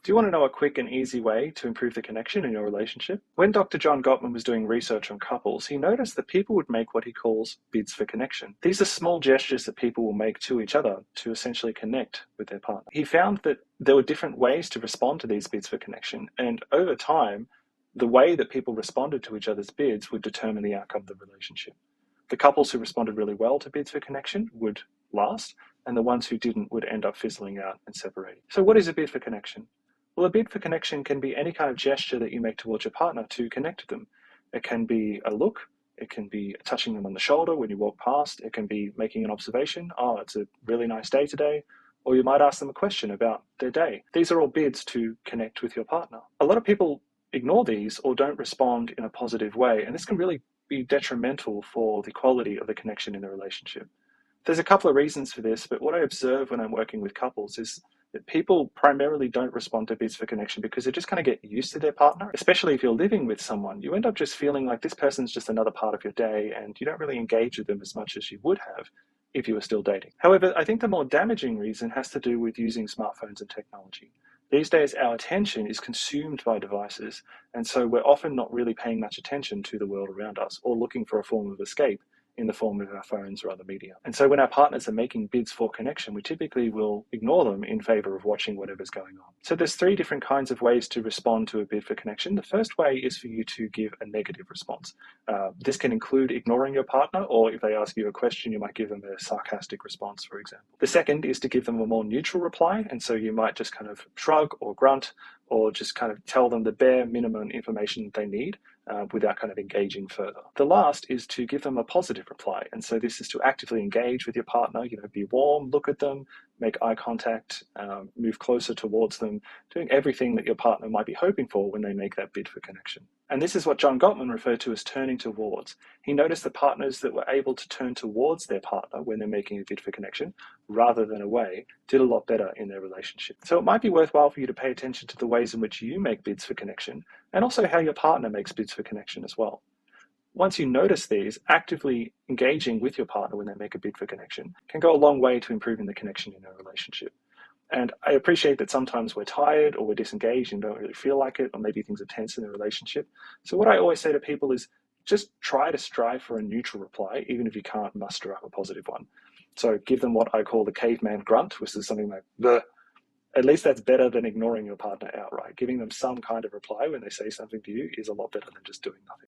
Do you want to know a quick and easy way to improve the connection in your relationship? When Dr. John Gottman was doing research on couples, he noticed that people would make what he calls bids for connection. These are small gestures that people will make to each other to essentially connect with their partner. He found that there were different ways to respond to these bids for connection, and over time, the way that people responded to each other's bids would determine the outcome of the relationship. The couples who responded really well to bids for connection would last, and the ones who didn't would end up fizzling out and separating. So what is a bid for connection? Well, a bid for connection can be any kind of gesture that you make towards your partner to connect with them. It can be a look, it can be touching them on the shoulder when you walk past, it can be making an observation, oh, it's a really nice day today, or you might ask them a question about their day. These are all bids to connect with your partner. A lot of people ignore these or don't respond in a positive way, and this can really be detrimental for the quality of the connection in the relationship. There's a couple of reasons for this, but what I observe when I'm working with couples is that people primarily don't respond to bids for connection because they just kind of get used to their partner, especially if you're living with someone. You end up just feeling like this person's just another part of your day and you don't really engage with them as much as you would have if you were still dating. However, I think the more damaging reason has to do with using smartphones and technology. These days, our attention is consumed by devices, and so we're often not really paying much attention to the world around us or looking for a form of escape in the form of our phones or other media. And so when our partners are making bids for connection, we typically will ignore them in favor of watching whatever's going on. So there's three different kinds of ways to respond to a bid for connection. The first way is for you to give a negative response. This can include ignoring your partner, or if they ask you a question, you might give them a sarcastic response, for example. The second is to give them a more neutral reply, and so you might just kind of shrug or grunt, or just kind of tell them the bare minimum information they need without kind of engaging further. The last is to give them a positive reply. And so this is to actively engage with your partner, be warm, look at them, make eye contact, move closer towards them, doing everything that your partner might be hoping for when they make that bid for connection. And this is what John Gottman referred to as turning towards. He noticed that partners that were able to turn towards their partner when they're making a bid for connection, rather than away, did a lot better in their relationship. So it might be worthwhile for you to pay attention to the ways in which you make bids for connection, and also how your partner makes bids for connection as well. Once you notice these, actively engaging with your partner when they make a bid for connection can go a long way to improving the connection in a relationship. And I appreciate that sometimes we're tired or we're disengaged and don't really feel like it, or maybe things are tense in the relationship. So what I always say to people is just try to strive for a neutral reply, even if you can't muster up a positive one. So give them what I call the caveman grunt, which is something like, "Bleh." At least that's better than ignoring your partner outright. Giving them some kind of reply when they say something to you is a lot better than just doing nothing.